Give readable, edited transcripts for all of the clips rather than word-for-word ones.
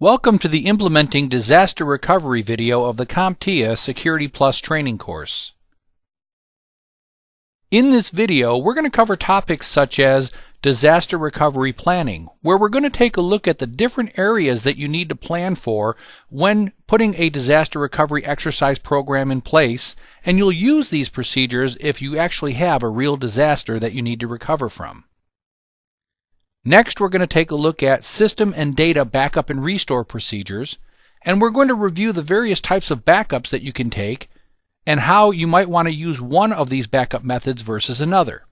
Welcome to the Implementing Disaster Recovery video of the CompTIA Security Plus training course. In this video, we're going to cover topics such as disaster recovery planning, where we're going to take a look at the different areas that you need to plan for when putting a disaster recovery exercise program in place, and you'll use these procedures if you actually have a real disaster that you need to recover from. Next, we're going to take a look at system and data backup and restore procedures, and we're going to review the various types of backups that you can take and how you might want to use one of these backup methods versus another.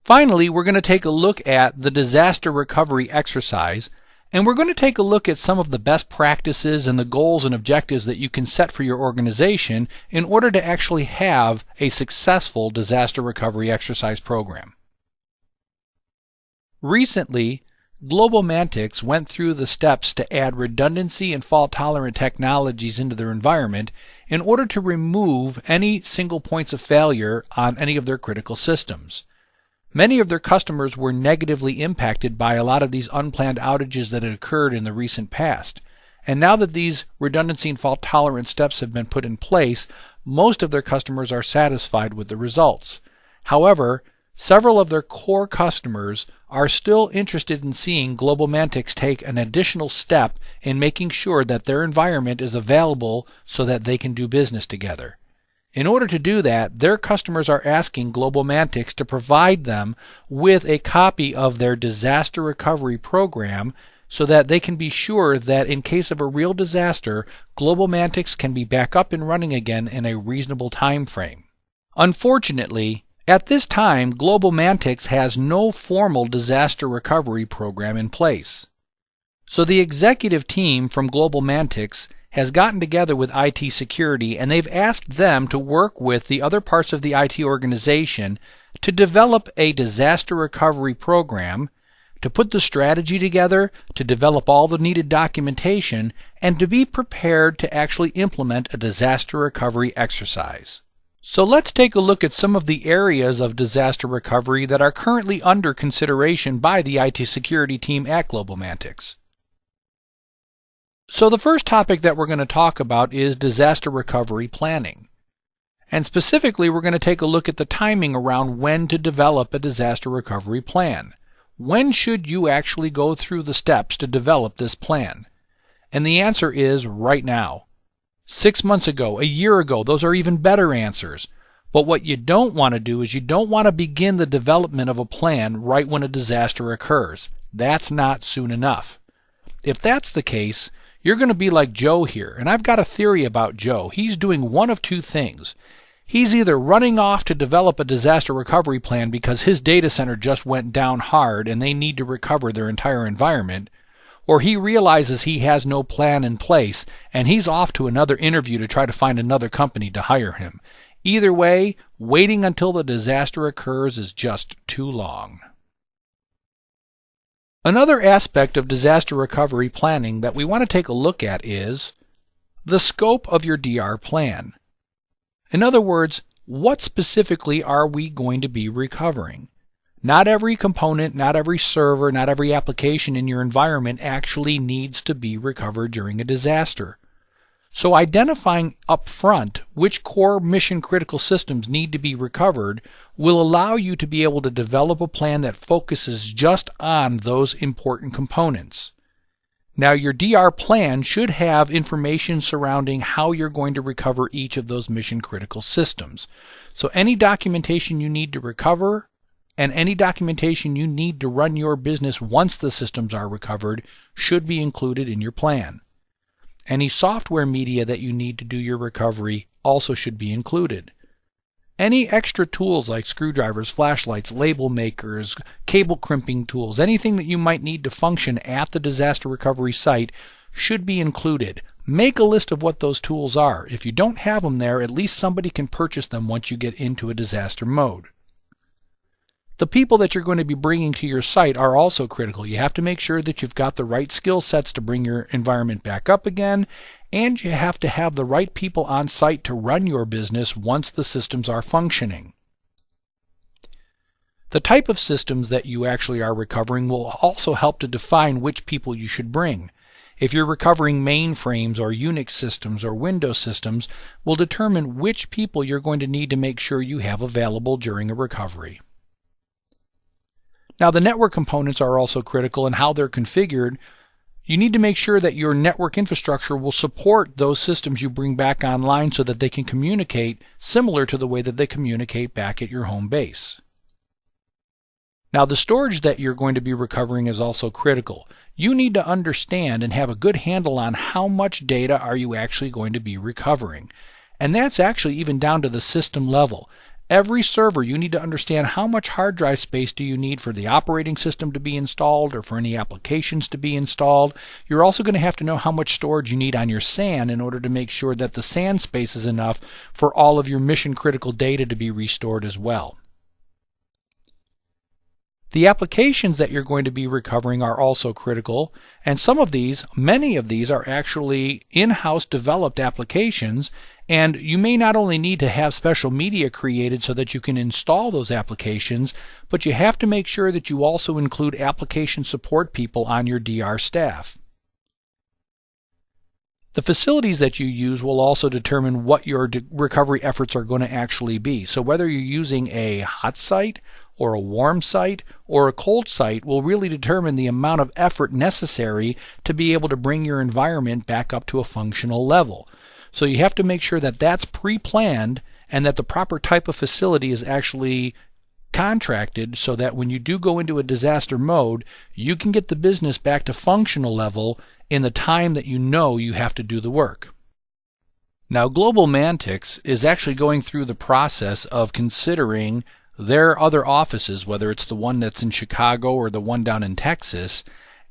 Finally, we're going to take a look at the disaster recovery exercise, and we're going to take a look at some of the best practices and the goals and objectives that you can set for your organization in order to actually have a successful disaster recovery exercise program. Recently, Global went through the steps to add redundancy and fault-tolerant technologies into their environment in order to remove any single points of failure on any of their critical systems. Many of their customers were negatively impacted by a lot of these unplanned outages that had occurred in the recent past. And now that these redundancy and fault-tolerant steps have been put in place, most of their customers are satisfied with the results. However, several of their core customers are still interested in seeing Global take an additional step in making sure that their environment is available so that they can do business together. In order to do that, their customers are asking Global to provide them with a copy of their disaster recovery program so that they can be sure that in case of a real disaster, Global can be back up and running again in a reasonable time frame. Unfortunately, at this time, Global has no formal disaster recovery program in place. So the executive team from Global has gotten together with IT security, and they've asked them to work with the other parts of the IT organization to develop a disaster recovery program, to put the strategy together, to develop all the needed documentation, and to be prepared to actually implement a disaster recovery exercise. So let's take a look at some of the areas of disaster recovery that are currently under consideration by the IT security team at Global. So the first topic that we're going to talk about is disaster recovery planning. And specifically, we're going to take a look at the timing around when to develop a disaster recovery plan. When should you actually go through the steps to develop this plan? And the answer is right now. 6 months ago, a year ago, those are even better answers. But what you don't want to do is you don't want to begin the development of a plan right when a disaster occurs. That's not soon enough. If that's the case, you're going to be like Joe here, and I've got a theory about Joe. He's doing one of two things. He's either running off to develop a disaster recovery plan because his data center just went down hard and they need to recover their entire environment, or he realizes he has no plan in place and he's off to another interview to try to find another company to hire him. Either way, waiting until the disaster occurs is just too long. Another aspect of disaster recovery planning that we want to take a look at is the scope of your DR plan. In other words, what specifically are we going to be recovering? Not every component, not every server, not every application in your environment actually needs to be recovered during a disaster. So identifying up front which core mission critical systems need to be recovered will allow you to be able to develop a plan that focuses just on those important components. Now, your DR plan should have information surrounding how you're going to recover each of those mission critical systems. So any documentation you need to recover and any documentation you need to run your business once the systems are recovered should be included in your plan. Any software media that you need to do your recovery also should be included. Any extra tools like screwdrivers, flashlights, label makers, cable crimping tools, anything that you might need to function at the disaster recovery site should be included. Make a list of what those tools are. If you don't have them there, at least somebody can purchase them once you get into a disaster mode. The people that you're going to be bringing to your site are also critical. You have to make sure that you've got the right skill sets to bring your environment back up again, and you have to have the right people on site to run your business once the systems are functioning. The type of systems that you actually are recovering will also help to define which people you should bring. If you're recovering mainframes or Unix systems or Windows systems, will determine which people you're going to need to make sure you have available during a recovery. Now, the network components are also critical in how they're configured. You need to make sure that your network infrastructure will support those systems you bring back online so that they can communicate similar to the way that they communicate back at your home base. Now, the storage that you're going to be recovering is also critical. You need to understand and have a good handle on how much data are you actually going to be recovering. And that's actually even down to the system level. Every server, you need to understand how much hard drive space do you need for the operating system to be installed or for any applications to be installed. You're also going to have to know how much storage you need on your SAN in order to make sure that the SAN space is enough for all of your mission critical data to be restored as well. The applications that you're going to be recovering are also critical, and many of these are actually in-house developed applications, and you may not only need to have special media created so that you can install those applications, but you have to make sure that you also include application support people on your DR staff. The facilities that you use will also determine what your recovery efforts are going to actually be. So whether you're using a hot site or a warm site or a cold site will really determine the amount of effort necessary to be able to bring your environment back up to a functional level. So you have to make sure that that's pre-planned and that the proper type of facility is actually contracted so that when you do go into a disaster mode, you can get the business back to functional level in the time that you know you have to do the work. Now, Global Mantix is actually going through the process of considering their other offices, whether it's the one that's in Chicago or the one down in Texas,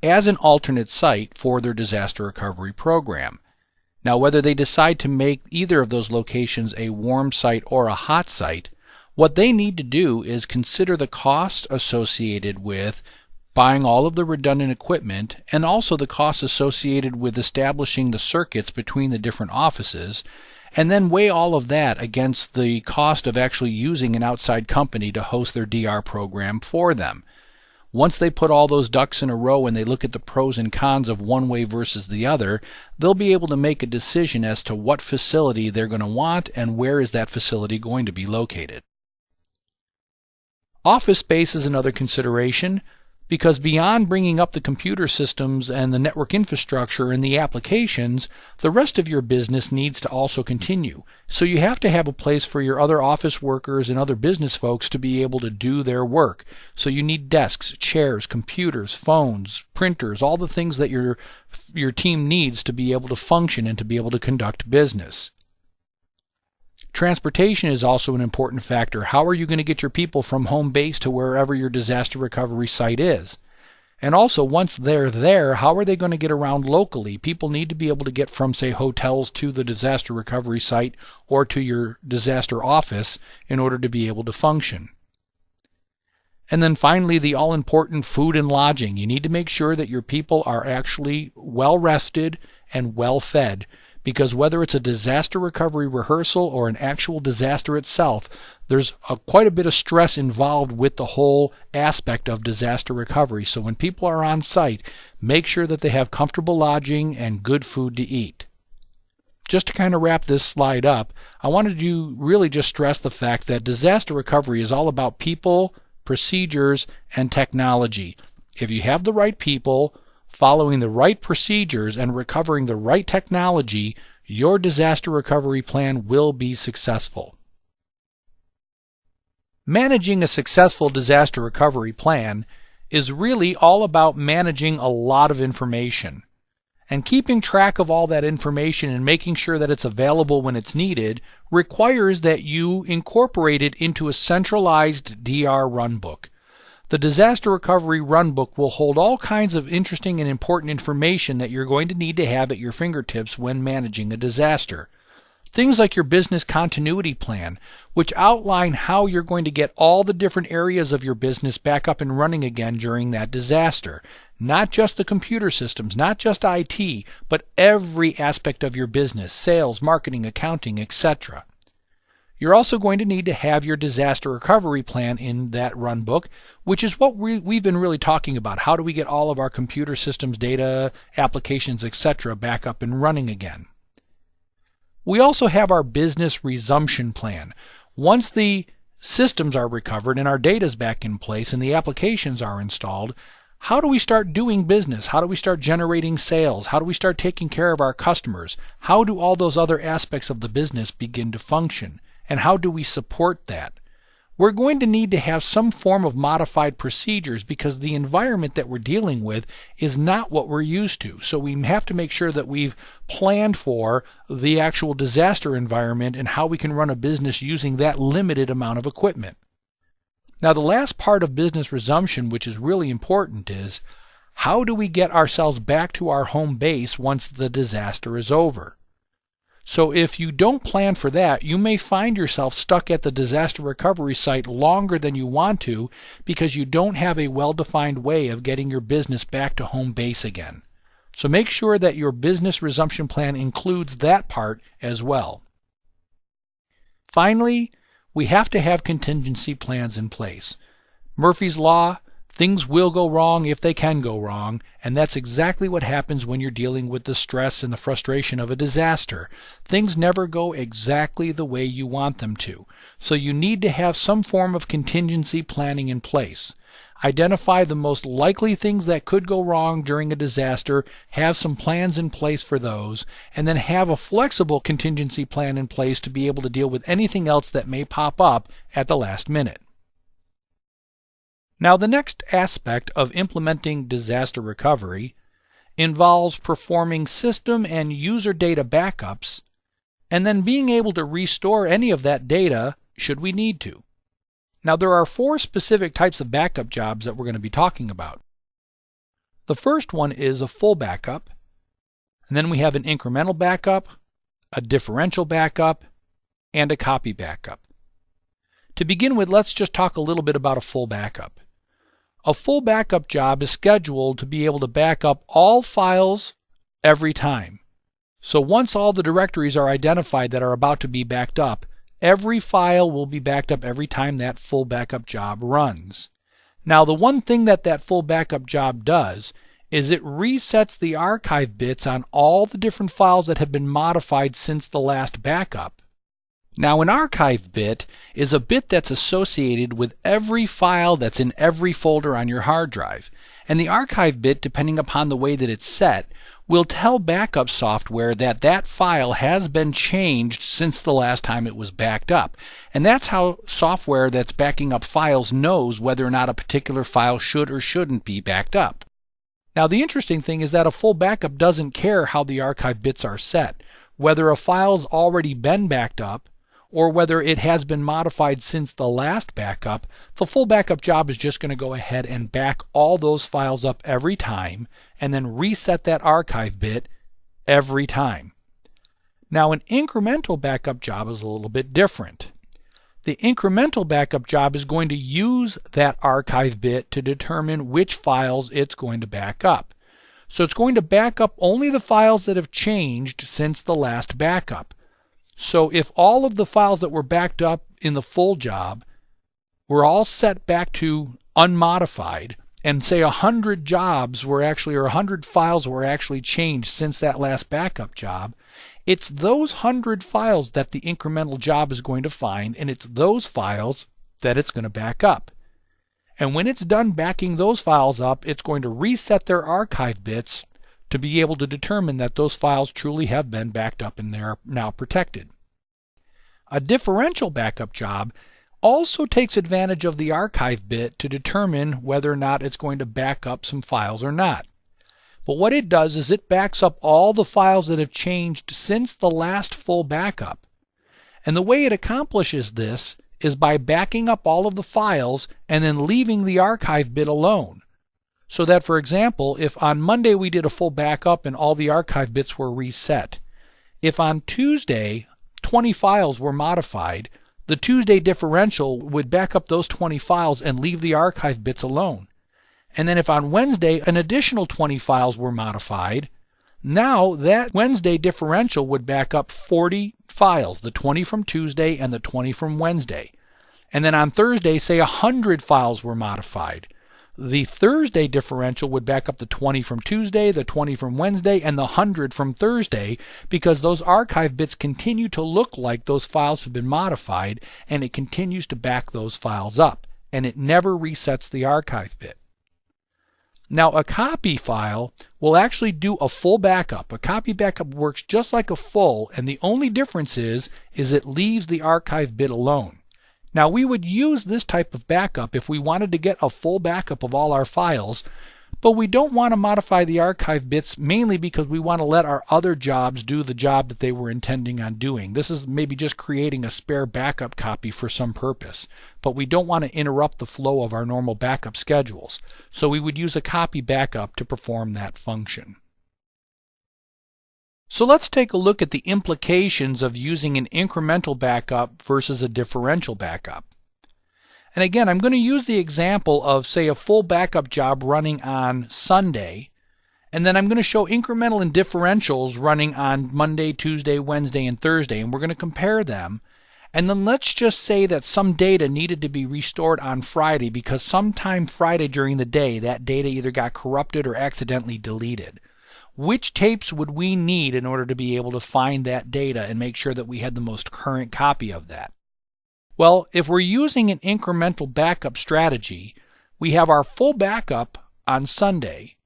as an alternate site for their disaster recovery program. Now, whether they decide to make either of those locations a warm site or a hot site, what they need to do is consider the cost associated with buying all of the redundant equipment and also the cost associated with establishing the circuits between the different offices, and then weigh all of that against the cost of actually using an outside company to host their DR program for them. Once they put all those ducks in a row and they look at the pros and cons of one way versus the other, they'll be able to make a decision as to what facility they're going to want and where is that facility going to be located. Office space is another consideration, because beyond bringing up the computer systems and the network infrastructure and the applications, the rest of your business needs to also continue. So you have to have a place for your other office workers and other business folks to be able to do their work. So you need desks, chairs, computers, phones, printers, all the things that your team needs to be able to function and to be able to conduct business. Transportation is also an important factor. How are you going to get your people from home base to wherever your disaster recovery site is? And also, once they're there, how are they going to get around locally? People need to be able to get from, say, hotels to the disaster recovery site or to your disaster office in order to be able to function. And then finally, the all-important food and lodging. You need to make sure that your people are actually well rested and well fed, because whether it's a disaster recovery rehearsal or an actual disaster itself, there's quite a bit of stress involved with the whole aspect of disaster recovery. So when people are on site, make sure that they have comfortable lodging and good food to eat. Just to kind of wrap this slide up, I wanted to really just stress the fact that disaster recovery is all about people, procedures, and technology. If you have the right people, following the right procedures, and recovering the right technology, your disaster recovery plan will be successful. Managing a successful disaster recovery plan is really all about managing a lot of information. And keeping track of all that information and making sure that it's available when it's needed requires that you incorporate it into a centralized DR runbook. The Disaster Recovery Runbook will hold all kinds of interesting and important information that you're going to need to have at your fingertips when managing a disaster. Things like your business continuity plan, which outline how you're going to get all the different areas of your business back up and running again during that disaster. Not just the computer systems, not just IT, but every aspect of your business, sales, marketing, accounting, etc. You're also going to need to have your disaster recovery plan in that run book, which is what we've been really talking about. How do we get all of our computer systems, data, applications, etc. back up and running again? We also have our business resumption plan. Once the systems are recovered and our data is back in place and the applications are installed, how do we start doing business? How do we start generating sales? How do we start taking care of our customers? How do all those other aspects of the business begin to function? And how do we support that? We're going to need to have some form of modified procedures because the environment that we're dealing with is not what we're used to. So we have to make sure that we've planned for the actual disaster environment and how we can run a business using that limited amount of equipment. Now, the last part of business resumption, which is really important, is how do we get ourselves back to our home base once the disaster is over? So if you don't plan for that, you may find yourself stuck at the disaster recovery site longer than you want to because you don't have a well-defined way of getting your business back to home base again. So make sure that your business resumption plan includes that part as well. Finally, we have to have contingency plans in place. Murphy's Law, things will go wrong if they can go wrong, and that's exactly what happens when you're dealing with the stress and the frustration of a disaster. Things never go exactly the way you want them to, so you need to have some form of contingency planning in place. Identify the most likely things that could go wrong during a disaster, have some plans in place for those, and then have a flexible contingency plan in place to be able to deal with anything else that may pop up at the last minute. Now, the next aspect of implementing disaster recovery involves performing system and user data backups and then being able to restore any of that data should we need to. Now, there are 4 specific types of backup jobs that we're going to be talking about. The first one is a full backup, and then we have an incremental backup, a differential backup, and a copy backup. To begin with, let's just talk a little bit about a full backup. A full backup job is scheduled to be able to back up all files every time. So once all the directories are identified that are about to be backed up, every file will be backed up every time that full backup job runs. Now, the one thing that full backup job does is it resets the archive bits on all the different files that have been modified since the last backup. Now, an archive bit is a bit that's associated with every file that's in every folder on your hard drive. And the archive bit, depending upon the way that it's set, will tell backup software that that file has been changed since the last time it was backed up. And that's how software that's backing up files knows whether or not a particular file should or shouldn't be backed up. Now, the interesting thing is that a full backup doesn't care how the archive bits are set, whether a file's already been backed up or whether it has been modified since the last backup. The full backup job is just going to go ahead and back all those files up every time and then reset that archive bit every time. Now, an incremental backup job is a little bit different. The incremental backup job is going to use that archive bit to determine which files it's going to back up. So it's going to back up only the files that have changed since the last backup. So if all of the files that were backed up in the full job were all set back to unmodified, and say 100 jobs were actually, or 100 files were actually changed since that last backup job, it's those 100 files that the incremental job is going to find, and it's those files that it's going to back up. And when it's done backing those files up, it's going to reset their archive bits to be able to determine that those files truly have been backed up and they're now protected. A differential backup job also takes advantage of the archive bit to determine whether or not it's going to back up some files or not. But what it does is it backs up all the files that have changed since the last full backup. And the way it accomplishes this is by backing up all of the files and then leaving the archive bit alone. So that, for example, if on Monday we did a full backup and all the archive bits were reset, if on Tuesday 20 files were modified, the Tuesday differential would back up those 20 files and leave the archive bits alone. And then if on Wednesday an additional 20 files were modified, Now that Wednesday differential would back up 40 files, the 20 from Tuesday and the 20 from Wednesday. And then on Thursday, say 100 files were modified. The Thursday differential would back up the 20 from Tuesday, the 20 from Wednesday, and the 100 from Thursday, because those archive bits continue to look like those files have been modified, and it continues to back those files up, and it never resets the archive bit. Now, a copy file will actually do a full backup. A copy backup works just like a full, and the only difference is it leaves the archive bit alone. Now, we would use this type of backup if we wanted to get a full backup of all our files, but we don't want to modify the archive bits mainly because we want to let our other jobs do the job that they were intending on doing. This is maybe just creating a spare backup copy for some purpose, but we don't want to interrupt the flow of our normal backup schedules. So we would use a copy backup to perform that function. So let's take a look at the implications of using an incremental backup versus a differential backup. And again, I'm going to use the example of, say, a full backup job running on Sunday, and then I'm going to show incremental and differentials running on Monday, Tuesday, Wednesday, and Thursday, and we're going to compare them. And then let's just say that some data needed to be restored on Friday because sometime Friday during the day, that data either got corrupted or accidentally deleted. Which tapes would we need in order to be able to find that data and make sure that we had the most current copy of that? Well, if we're using an incremental backup strategy, we have our full backup on Sunday.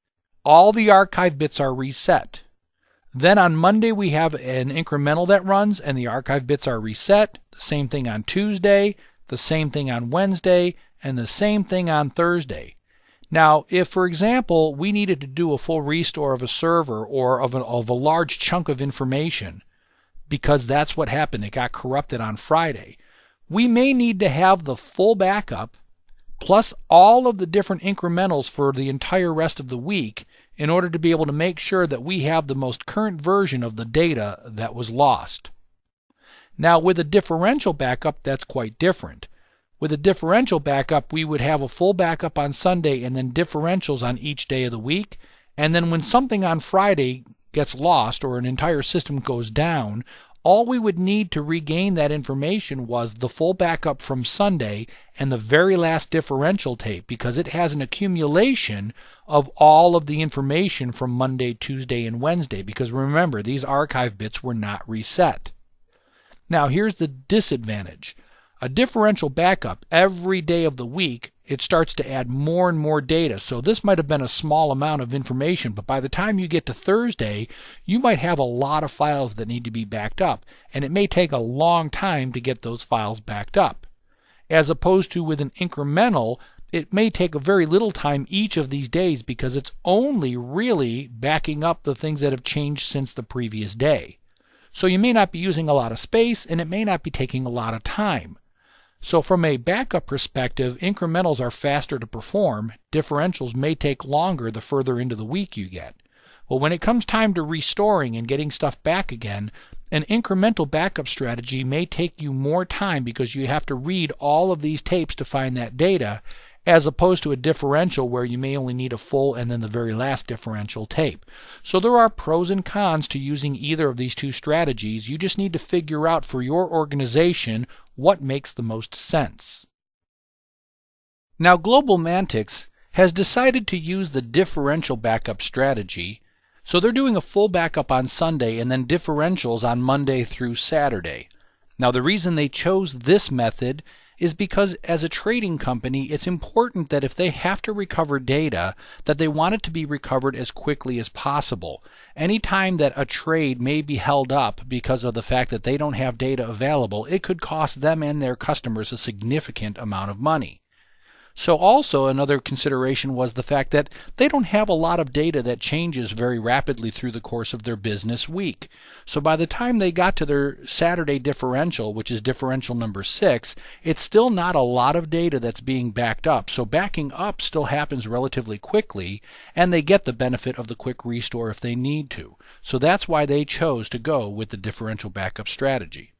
All the archive bits are reset. Then on Monday we have an incremental that runs and the archive bits are reset. The same thing on Tuesday, the same thing on Wednesday, and the same thing on Thursday. Now, if, for example, we needed to do a full restore of a server or of a large chunk of information, because that's what happened, it got corrupted on Friday, we may need to have the full backup plus all of the different incrementals for the entire rest of the week in order to be able to make sure that we have the most current version of the data that was lost. Now, with a differential backup, that's quite different. With a differential backup, we would have a full backup on Sunday and then differentials on each day of the week. And then when something on Friday gets lost or an entire system goes down, all we would need to regain that information was the full backup from Sunday and the very last differential tape, because it has an accumulation of all of the information from Monday, Tuesday, and Wednesday, because remember, these archive bits were not reset. Now here's the disadvantage. A differential backup, every day of the week, it starts to add more and more data. So this might have been a small amount of information, but by the time you get to Thursday, you might have a lot of files that need to be backed up, and it may take a long time to get those files backed up. As opposed to with an incremental, it may take a very little time each of these days because it's only really backing up the things that have changed since the previous day. So you may not be using a lot of space, and it may not be taking a lot of time. So from a backup perspective, incrementals are faster to perform. Differentials may take longer the further into the week you get. But when it comes time to restoring and getting stuff back again, an incremental backup strategy may take you more time because you have to read all of these tapes to find that data, as opposed to a differential where you may only need a full and then the very last differential tape. So there are pros and cons to using either of these two strategies. You just need to figure out for your organization what makes the most sense. Now, Global Mantics has decided to use the differential backup strategy, so they're doing a full backup on Sunday and then differentials on Monday through Saturday. Now, the reason they chose this method is because as a trading company, it's important that if they have to recover data, that they want it to be recovered as quickly as possible. Any time that a trade may be held up because of the fact that they don't have data available, it could cost them and their customers a significant amount of money. So also another consideration was the fact that they don't have a lot of data that changes very rapidly through the course of their business week. So by the time they got to their Saturday differential, which is differential number 6, it's still not a lot of data that's being backed up. So backing up still happens relatively quickly, and they get the benefit of the quick restore if they need to. So that's why they chose to go with the differential backup strategy.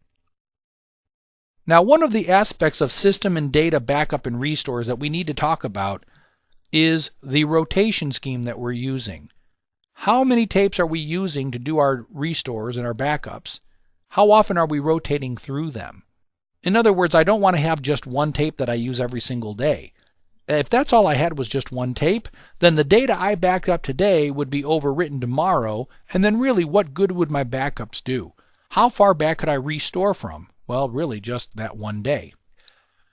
Now, one of the aspects of system and data backup and restores that we need to talk about is the rotation scheme that we're using. How many tapes are we using to do our restores and our backups? How often are we rotating through them? In other words, I don't want to have just one tape that I use every single day. If that's all I had was just one tape, then the data I backed up today would be overwritten tomorrow, and then really what good would my backups do? How far back could I restore from? Well, really just that one day.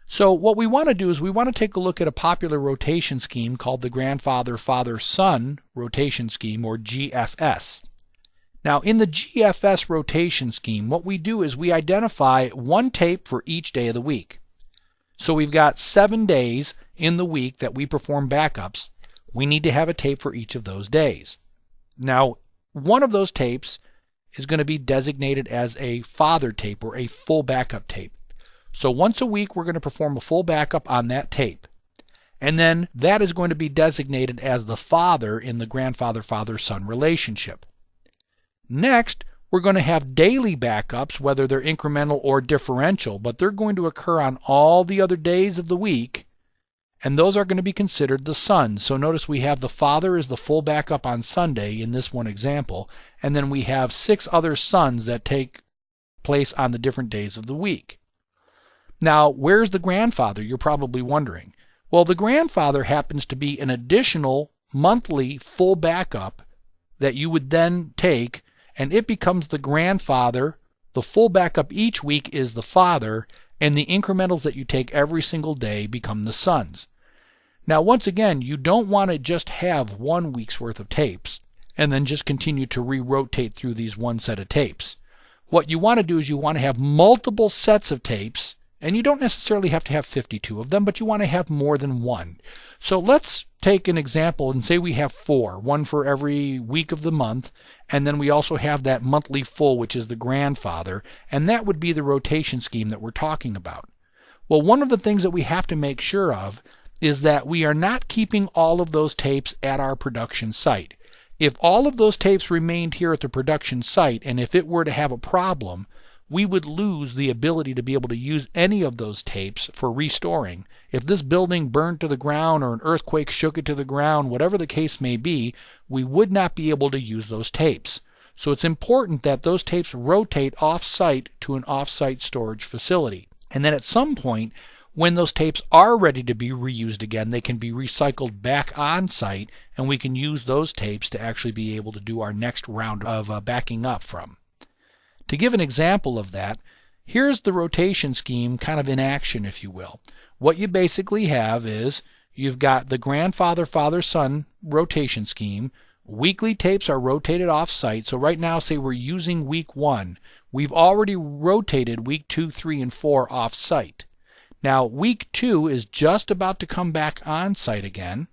So what we want to do is we want to take a look at a popular rotation scheme called the grandfather-father-son rotation scheme, or GFS. Now in the GFS rotation scheme, what we do is we identify one tape for each day of the week. So we've got 7 days in the week that we perform backups. We need to have a tape for each of those days. Now, one of those tapes is going to be designated as a father tape, or a full backup tape. So once a week we're going to perform a full backup on that tape. And then that is going to be designated as the father in the grandfather-father-son relationship. Next, we're going to have daily backups, whether they're incremental or differential, but they're going to occur on all the other days of the week, and those are going to be considered the sons. So notice we have the father as the full backup on Sunday in this one example, and then we have 6 other sons that take place on the different days of the week. Now, where's the grandfather, you're probably wondering. Well, the grandfather happens to be an additional monthly full backup that you would then take, and it becomes the grandfather. The full backup each week is the father, and the incrementals that you take every single day become the sons. Now, once again, you don't want to just have 1 week's worth of tapes and then just continue to re-rotate through these one set of tapes. What you want to do is you want to have multiple sets of tapes, and you don't necessarily have to have 52 of them, but you want to have more than one. So let's take an example and say we have 4, one for every week of the month, and then we also have that monthly full, which is the grandfather, and that would be the rotation scheme that we're talking about. Well, one of the things that we have to make sure of is that we are not keeping all of those tapes at our production site. If all of those tapes remained here at the production site, and if it were to have a problem, we would lose the ability to be able to use any of those tapes for restoring. If this building burned to the ground or an earthquake shook it to the ground, whatever the case may be, we would not be able to use those tapes. So it's important that those tapes rotate off-site to an off-site storage facility. And then at some point, when those tapes are ready to be reused again, they can be recycled back on-site, and we can use those tapes to actually be able to do our next round of backing up from. To give an example of that, here's the rotation scheme kind of in action, if you will. What you basically have is you've got the grandfather-father-son rotation scheme. Weekly tapes are rotated off-site. So right now, say we're using week 1. We've already rotated week 2, 3, and 4 off-site. Now, week 2 is just about to come back on-site again.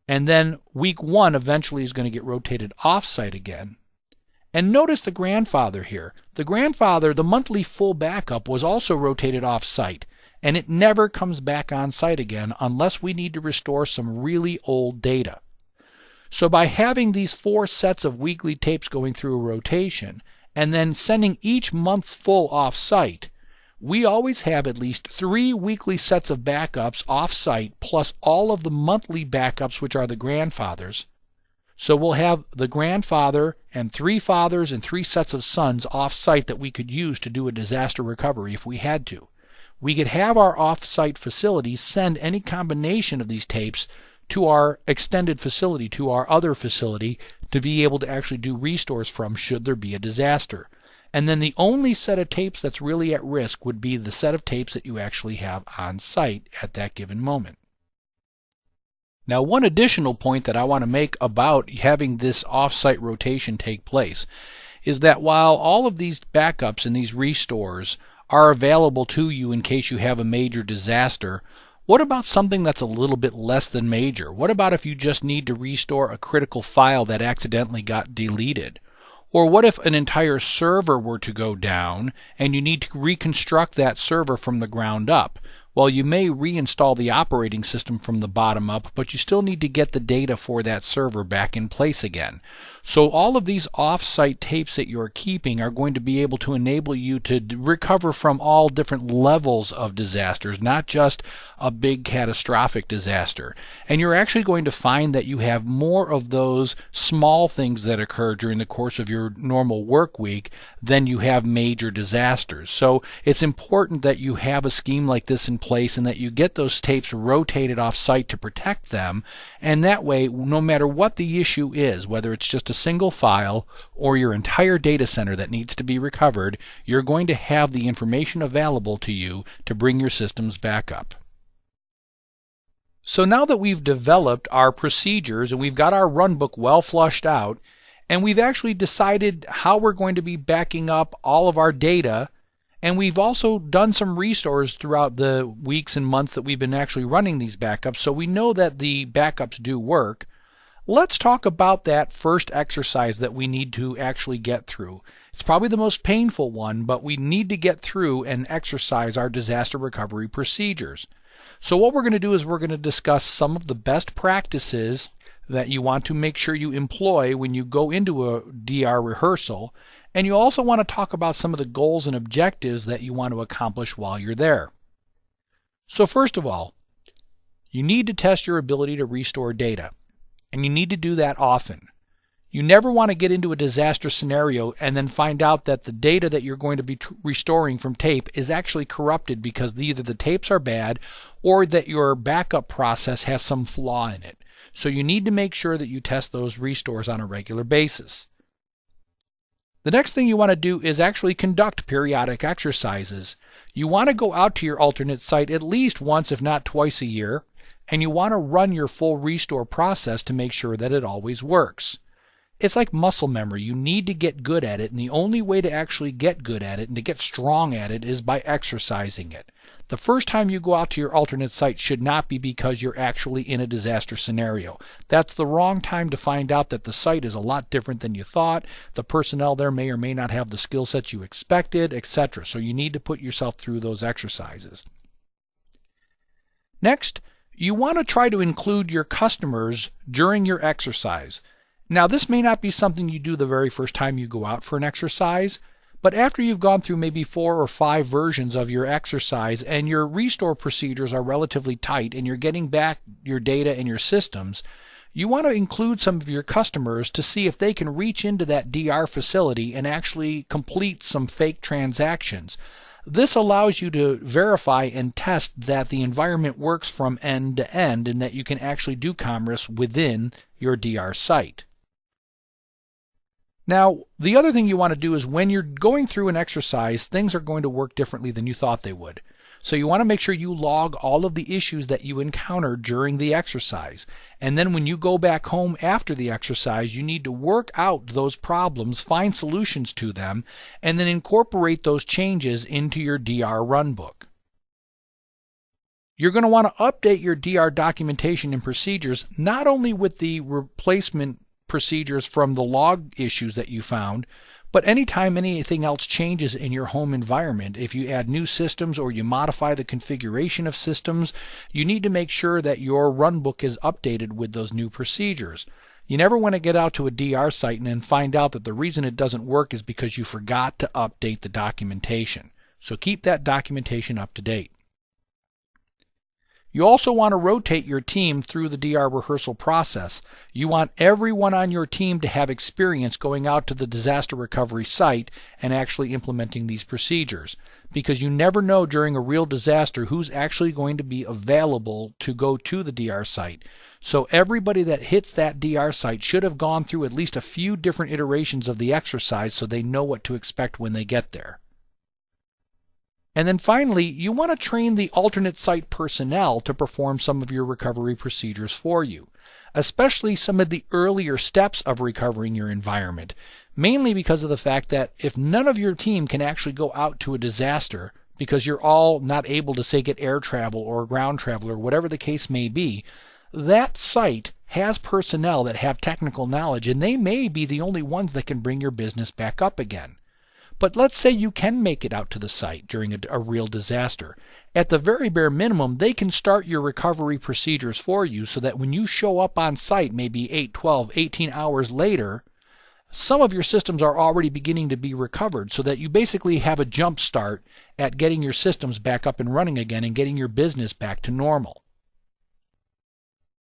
And then week 1 eventually is going to get rotated off-site again. And notice the grandfather here. The grandfather, the monthly full backup, was also rotated off-site, and it never comes back on-site again unless we need to restore some really old data. So by having these 4 sets of weekly tapes going through a rotation, and then sending each month's full off-site, we always have at least 3 weekly sets of backups off-site, plus all of the monthly backups, which are the grandfathers. So we'll have the grandfather and 3 fathers and 3 sets of sons off-site that we could use to do a disaster recovery if we had to. We could have our off-site facilities send any combination of these tapes to our extended facility, to our other facility, to be able to actually do restores from should there be a disaster. And then the only set of tapes that's really at risk would be the set of tapes that you actually have on site at that given moment. Now, one additional point that I want to make about having this off-site rotation take place is that while all of these backups and these restores are available to you in case you have a major disaster, what about something that's a little bit less than major? What about if you just need to restore a critical file that accidentally got deleted? Or what if an entire server were to go down and you need to reconstruct that server from the ground up? Well, you may reinstall the operating system from the bottom up, but you still need to get the data for that server back in place again. So all of these off-site tapes that you're keeping are going to be able to enable you to recover from all different levels of disasters, not just a big catastrophic disaster. And you're actually going to find that you have more of those small things that occur during the course of your normal work week than you have major disasters. So it's important that you have a scheme like this in place and that you get those tapes rotated off-site to protect them. And that way, no matter what the issue is, whether it's just a single file or your entire data center that needs to be recovered, you're going to have the information available to you to bring your systems back up. So now that we've developed our procedures and we've got our runbook well flushed out, and we've actually decided how we're going to be backing up all of our data, and we've also done some restores throughout the weeks and months that we've been actually running these backups, so we know that the backups do work. Let's talk about that first exercise that we need to actually get through. It's probably the most painful one, but we need to get through and exercise our disaster recovery procedures. So what we're going to do is we're going to discuss some of the best practices that you want to make sure you employ when you go into a DR rehearsal, and you also want to talk about some of the goals and objectives that you want to accomplish while you're there. So first of all, you need to test your ability to restore data, and you need to do that often. You never want to get into a disaster scenario and then find out that the data that you're going to be restoring from tape is actually corrupted because either the tapes are bad or that your backup process has some flaw in it. So you need to make sure that you test those restores on a regular basis. The next thing you want to do is actually conduct periodic exercises. You want to go out to your alternate site at least once, if not twice a year, and you want to run your full restore process to make sure that it always works. It's like muscle memory. You need to get good at it, and the only way to actually get good at it and to get strong at it is by exercising it. The first time you go out to your alternate site should not be because you're actually in a disaster scenario. That's the wrong time to find out that the site is a lot different than you thought. The personnel there may or may not have the skill sets you expected, etc. So you need to put yourself through those exercises. Next, you want to try to include your customers during your exercise. Now, this may not be something you do the very first time you go out for an exercise, but after you've gone through maybe 4 or 5 versions of your exercise and your restore procedures are relatively tight and you're getting back your data and your systems, you want to include some of your customers to see if they can reach into that DR facility and actually complete some fake transactions. This allows you to verify and test that the environment works from end to end and that you can actually do commerce within your DR site. Now, the other thing you want to do is when you're going through an exercise, things are going to work differently than you thought they would. So you want to make sure you log all of the issues that you encounter during the exercise. And then when you go back home after the exercise, you need to work out those problems, find solutions to them, and then incorporate those changes into your DR runbook. You're going to want to update your DR documentation and procedures not only with the replacement procedures from the log issues that you found, but anytime anything else changes in your home environment, if you add new systems or you modify the configuration of systems, you need to make sure that your runbook is updated with those new procedures. You never want to get out to a DR site and then find out that the reason it doesn't work is because you forgot to update the documentation. So keep that documentation up to date. You also want to rotate your team through the DR rehearsal process. You want everyone on your team to have experience going out to the disaster recovery site and actually implementing these procedures, because you never know during a real disaster who's actually going to be available to go to the DR site. So everybody that hits that DR site should have gone through at least a few different iterations of the exercise so they know what to expect when they get there. And then finally, you want to train the alternate site personnel to perform some of your recovery procedures for you, especially some of the earlier steps of recovering your environment, mainly because of the fact that if none of your team can actually go out to a disaster because you're all not able to, say, get air travel or ground travel or whatever the case may be, that site has personnel that have technical knowledge, and they may be the only ones that can bring your business back up again. But let's say you can make it out to the site during a real disaster. At the very bare minimum, they can start your recovery procedures for you so that when you show up on site maybe 8, 12, 18 hours later, some of your systems are already beginning to be recovered, so that you basically have a jump start at getting your systems back up and running again and getting your business back to normal.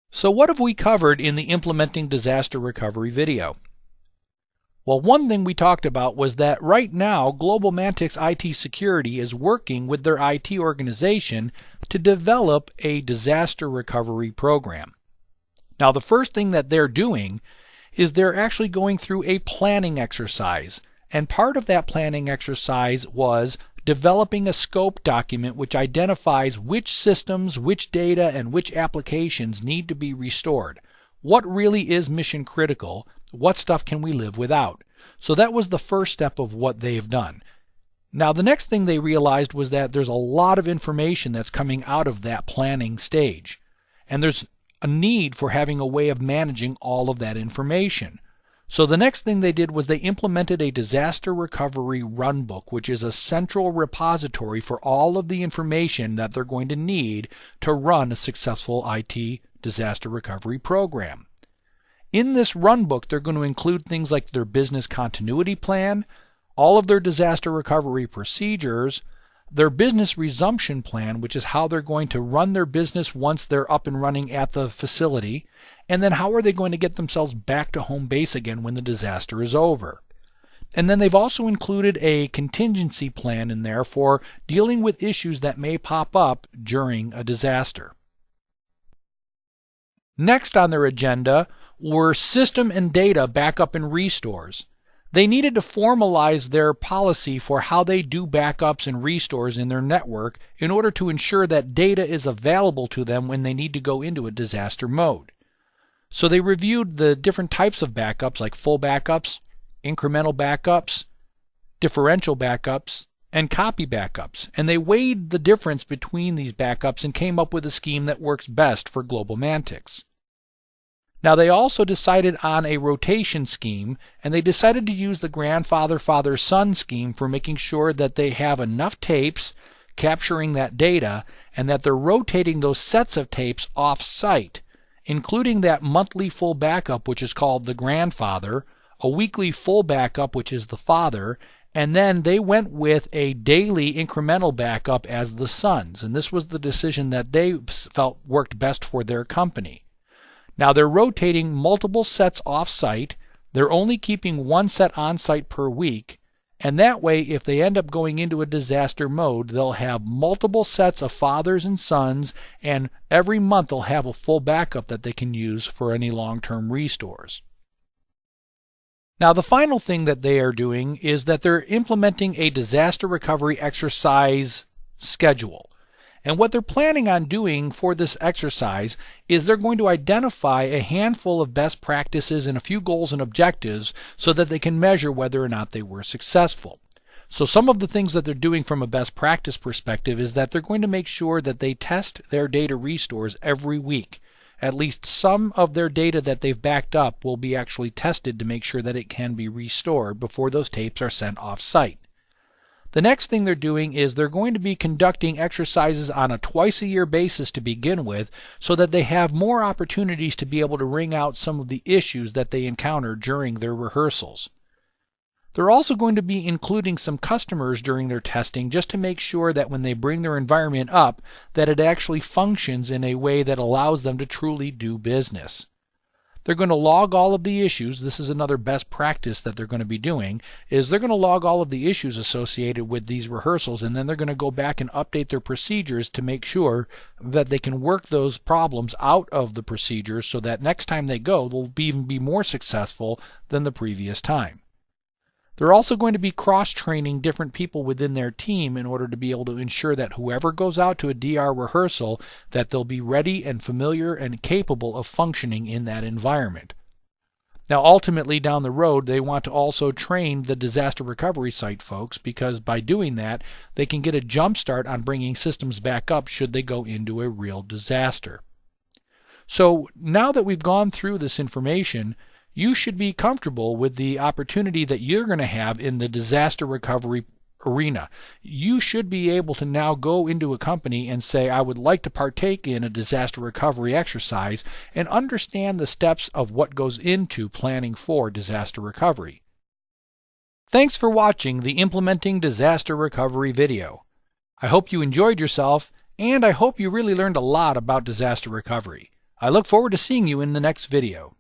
So what have we covered in the Implementing Disaster Recovery video? Well, one thing we talked about was that right now Global Mantic's IT Security is working with their IT organization to develop a disaster recovery program. Now, the first thing that they're doing is they're actually going through a planning exercise. And part of that planning exercise was developing a scope document which identifies which systems, which data, and which applications need to be restored. What really is mission critical? What stuff can we live without? So that was the first step of what they've done. Now, the next thing they realized was that there's a lot of information that's coming out of that planning stage. And there's a need for having a way of managing all of that information. So the next thing they did was they implemented a disaster recovery runbook, which is a central repository for all of the information that they're going to need to run a successful IT disaster recovery program. In this runbook, they're going to include things like their business continuity plan, all of their disaster recovery procedures, their business resumption plan, which is how they're going to run their business once they're up and running at the facility, and then how are they going to get themselves back to home base again when the disaster is over. And then they've also included a contingency plan in there for dealing with issues that may pop up during a disaster. Next on their agenda were system and data backup and restores. They needed to formalize their policy for how they do backups and restores in their network in order to ensure that data is available to them when they need to go into a disaster mode. So they reviewed the different types of backups like full backups, incremental backups, differential backups, and copy backups. And they weighed the difference between these backups and came up with a scheme that works best for Global Mantic. Now, they also decided on a rotation scheme, and they decided to use the grandfather-father-son scheme for making sure that they have enough tapes capturing that data and that they're rotating those sets of tapes off-site, including that monthly full backup, which is called the grandfather, a weekly full backup, which is the father, and then they went with a daily incremental backup as the sons. And this was the decision that they felt worked best for their company. Now, they're rotating multiple sets off-site. They're only keeping one set on-site per week. And that way, if they end up going into a disaster mode, they'll have multiple sets of fathers and sons, and every month they'll have a full backup that they can use for any long-term restores. Now, the final thing that they are doing is that they're implementing a disaster recovery exercise schedule. And what they're planning on doing for this exercise is they're going to identify a handful of best practices and a few goals and objectives so that they can measure whether or not they were successful. So some of the things that they're doing from a best practice perspective is that they're going to make sure that they test their data restores every week. At least some of their data that they've backed up will be actually tested to make sure that it can be restored before those tapes are sent off-site. The next thing they're doing is they're going to be conducting exercises on a twice-a-year basis to begin with so that they have more opportunities to be able to wring out some of the issues that they encounter during their rehearsals. They're also going to be including some customers during their testing just to make sure that when they bring their environment up, that it actually functions in a way that allows them to truly do business. They're going to log all of the issues. This is another best practice that they're going to be doing, is they're going to log all of the issues associated with these rehearsals, and then they're going to go back and update their procedures to make sure that they can work those problems out of the procedures so that next time they go, they'll even be more successful than the previous time. They're also going to be cross-training different people within their team in order to be able to ensure that whoever goes out to a DR rehearsal, that they'll be ready and familiar and capable of functioning in that environment. Now, ultimately, down the road, they want to also train the disaster recovery site folks, because by doing that, they can get a jump start on bringing systems back up should they go into a real disaster. So now that we've gone through this information, you should be comfortable with the opportunity that you're going to have in the disaster recovery arena. You should be able to now go into a company and say, I would like to partake in a disaster recovery exercise, and understand the steps of what goes into planning for disaster recovery. Thanks for watching the Implementing Disaster Recovery video. I hope you enjoyed yourself, and I hope you really learned a lot about disaster recovery. I look forward to seeing you in the next video.